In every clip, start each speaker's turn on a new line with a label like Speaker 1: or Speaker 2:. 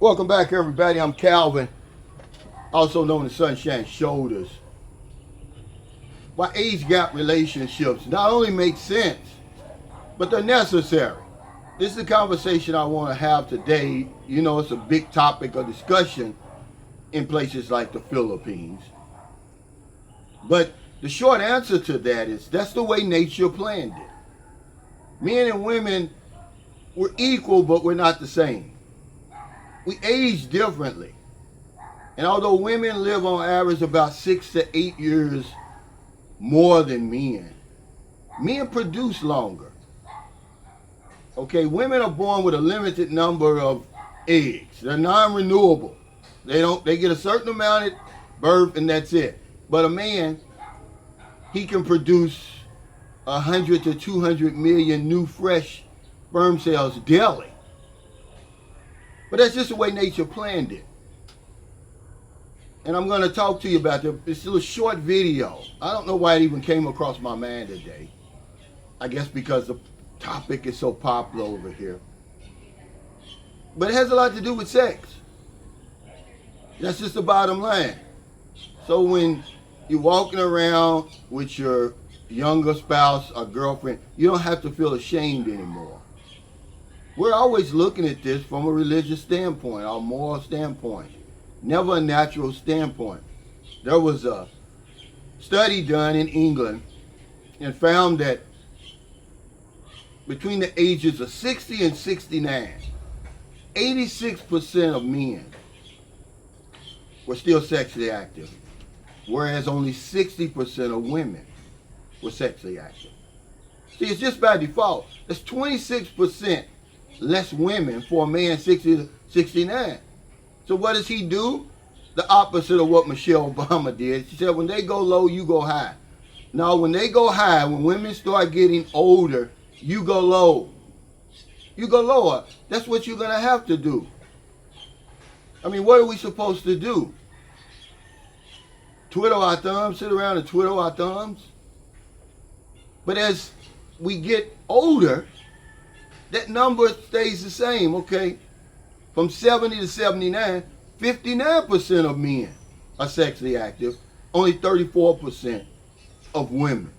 Speaker 1: Welcome back, everybody. I'm Calvin, also known as Sunshine Shoulders. Why age gap relationships not only make sense, but they're necessary. This is the conversation I want to have today. You know, it's a big topic of discussion in places like the Philippines. But the short answer to that is that's the way nature planned it. Men and women, we're equal, but we're not the same. We age differently. And although women live on average about 6 to 8 years more than men produce longer. Okay, women are born with a limited number of eggs. They're non-renewable. They get a certain amount at birth and that's it. But a man, he can produce 100 to 200 million new fresh sperm cells daily. But that's just the way nature planned it. And I'm going to talk to you about this little short video. I don't know why it even came across my mind today. I guess because the topic is so popular over here. But it has a lot to do with sex. That's just the bottom line. So when you're walking around with your younger spouse or girlfriend, you don't have to feel ashamed anymore. We're always looking at this from a religious standpoint, or moral standpoint, never a natural standpoint. There was a study done in England and found that between the ages of 60 and 69, 86% of men were still sexually active, whereas only 60% of women were sexually active. See, it's just by default. That's 26% less women for a man 60 to 69. So what does he do? The opposite of what Michelle Obama did. She said, when they go low, you go high. Now, when they go high, when women start getting older, you go low. You go lower. That's what you're going to have to do. I mean, what are we supposed to do? Twiddle our thumbs, sit around and twiddle our thumbs? But as we get older, that number stays the same, okay? From 70 to 79, 59% of men are sexually active, only 34% of women.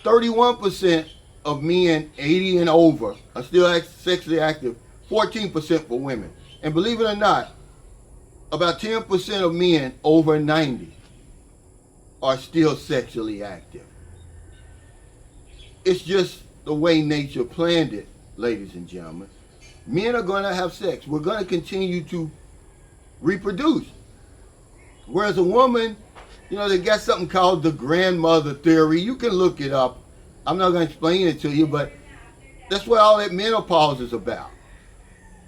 Speaker 1: 31% of men 80 and over are still sexually active, 14% for women. And believe it or not, about 10% of men over 90 are still sexually active. It's just the way nature planned it, ladies and gentlemen. Men are going to have sex. We're going to continue to reproduce. Whereas a woman, you know, they got something called the grandmother theory. You can look it up. I'm not going to explain it to you, but that's what all that menopause is about.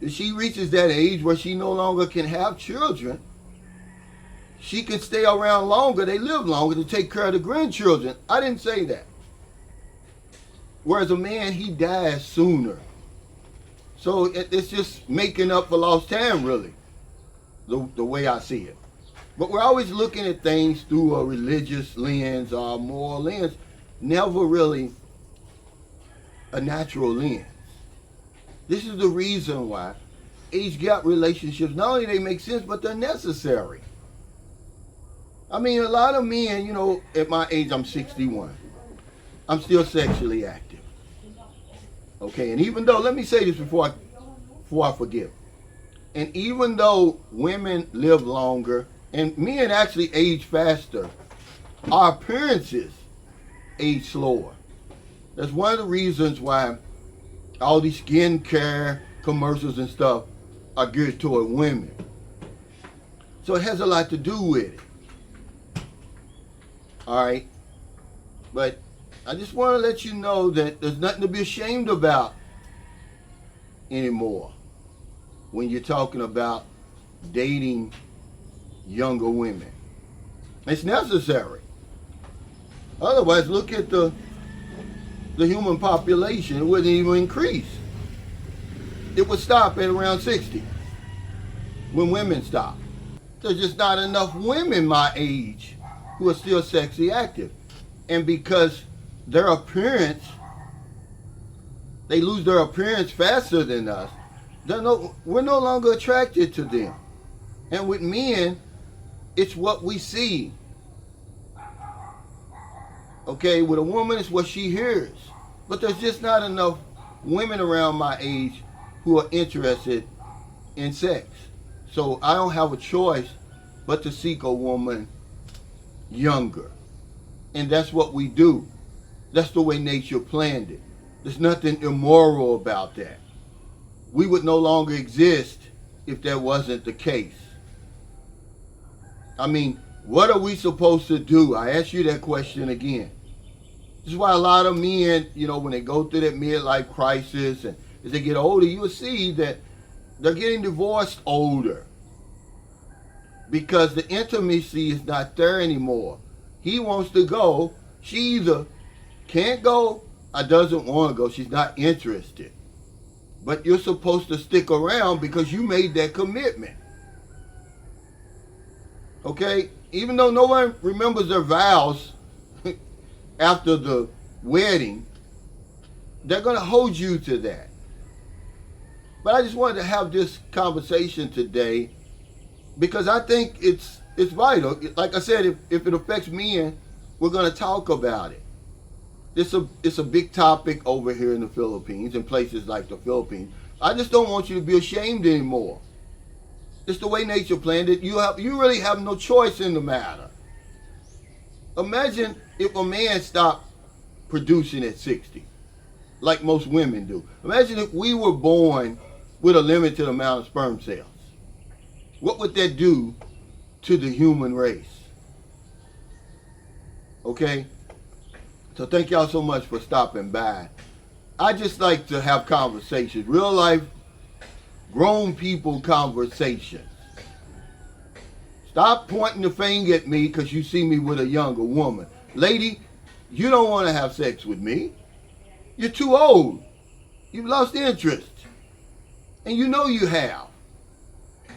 Speaker 1: If she reaches that age where she no longer can have children, she can stay around longer. They live longer to take care of the grandchildren. I didn't say that. Whereas a man, he dies sooner. So it's just making up for lost time, really, the way I see it. But we're always looking at things through a religious lens or a moral lens, never really a natural lens. This is the reason why age gap relationships, not only they make sense, but they're necessary. I mean, a lot of men, you know, at my age, I'm 61. I'm still sexually active. Okay, and even though, let me say this before I forget. And even though women live longer, and men actually age faster, our appearances age slower. That's one of the reasons why all these skincare commercials and stuff are geared toward women. So it has a lot to do with it. All right, but I just want to let you know that there's nothing to be ashamed about anymore when you're talking about dating younger women. It's necessary. Otherwise, look at the human population. It wouldn't even increase. It would stop at around 60 when women stop. There's just not enough women my age who are still sexually active. And because they lose their appearance faster than us, We're no longer attracted to them. And with men, it's what we see. Okay, with a woman, it's what she hears. But there's just not enough women around my age who are interested in sex. So I don't have a choice but to seek a woman younger. And that's what we do. That's the way nature planned it. There's nothing immoral about that. We would no longer exist if that wasn't the case. I mean, what are we supposed to do? I ask you that question again. This is why a lot of men, when they go through that midlife crisis and as they get older, you will see that they're getting divorced older because the intimacy is not there anymore. He wants to go. She either can't go or doesn't want to go. She's not interested. But you're supposed to stick around because you made that commitment. Okay? Even though no one remembers their vows after the wedding, they're going to hold you to that. But I just wanted to have this conversation today because I think it's vital. Like I said, if it affects men, we're going to talk about it. It's a big topic over here in the Philippines, in places like the Philippines. I just don't want you to be ashamed anymore. It's the way nature planned it. You really have no choice in the matter. Imagine if a man stopped producing at 60, like most women do. Imagine if we were born with a limited amount of sperm cells. What would that do to the human race? Okay? So thank y'all so much for stopping by. I just like to have conversations, real life, grown people conversations. Stop pointing the finger at me because you see me with a younger woman. Lady, you don't want to have sex with me. You're too old. You've lost interest. And you know you have.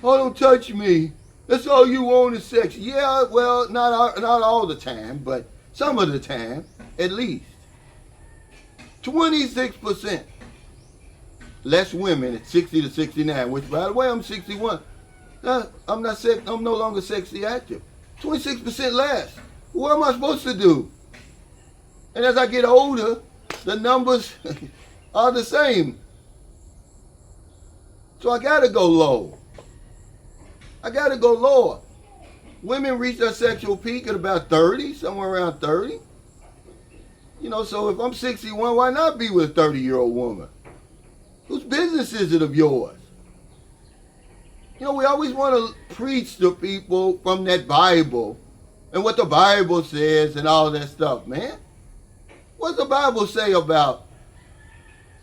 Speaker 1: Oh, don't touch me. That's all you want is sex. Yeah, well, not all the time, but some of the time, at least. 26% less women at 60 to 69, which, by the way, I'm 61. I'm no longer sexually active. 26% less. What am I supposed to do? And as I get older, the numbers are the same. So I gotta go low. I gotta go lower. Women reach their sexual peak at about 30, somewhere around 30. So if I'm 61, why not be with a 30-year-old woman? Whose business is it of yours? We always want to preach to people from that Bible and what the Bible says and all that stuff, man. What does the Bible say about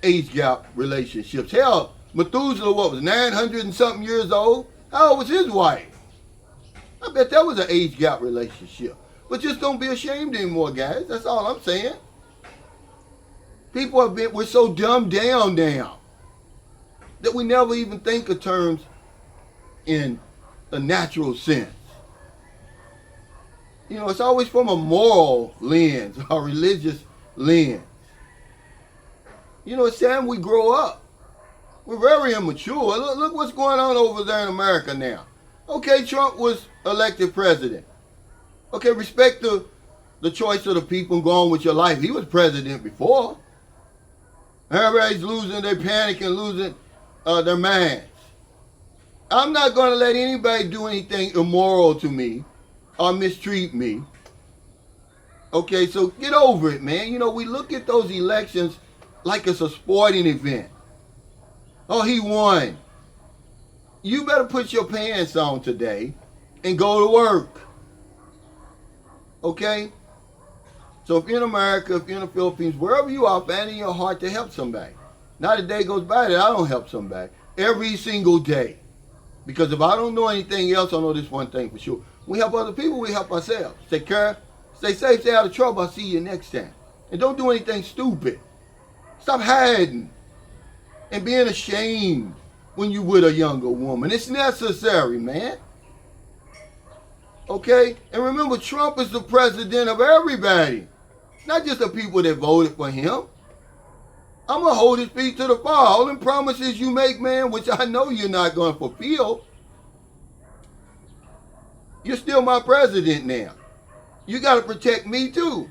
Speaker 1: age gap relationships? Hell, Methuselah, was 900 and something years old? How old was his wife? I bet that was an age gap relationship. But just don't be ashamed anymore, guys. That's all I'm saying. We're so dumbed down now that we never even think of terms in a natural sense. It's always from a moral lens or religious lens. It's time we grow up. We're very immature. Look what's going on over there in America now. Okay, Trump was elected president. Okay, respect the choice of the people and go on with your life. He was president before. Everybody's losing their panic and losing their minds. I'm not going to let anybody do anything immoral to me or mistreat me. Okay, so get over it, man. We look at those elections like it's a sporting event. Oh, he won. You better put your pants on today and go to work. Okay? So if you're in America, if you're in the Philippines, wherever you are, find in your heart to help somebody. Not a day goes by that I don't help somebody. Every single day. Because if I don't know anything else, I know this one thing for sure. We help other people, we help ourselves. Take care, stay safe, stay out of trouble. I'll see you next time. And don't do anything stupid. Stop hiding and being ashamed when you with a younger woman. It's necessary, man. Okay? And remember, Trump is the president of everybody. Not just the people that voted for him. I'm going to hold his feet to the fire. All them promises you make, man, which I know you're not going to fulfill, you're still my president now. You got to protect me too.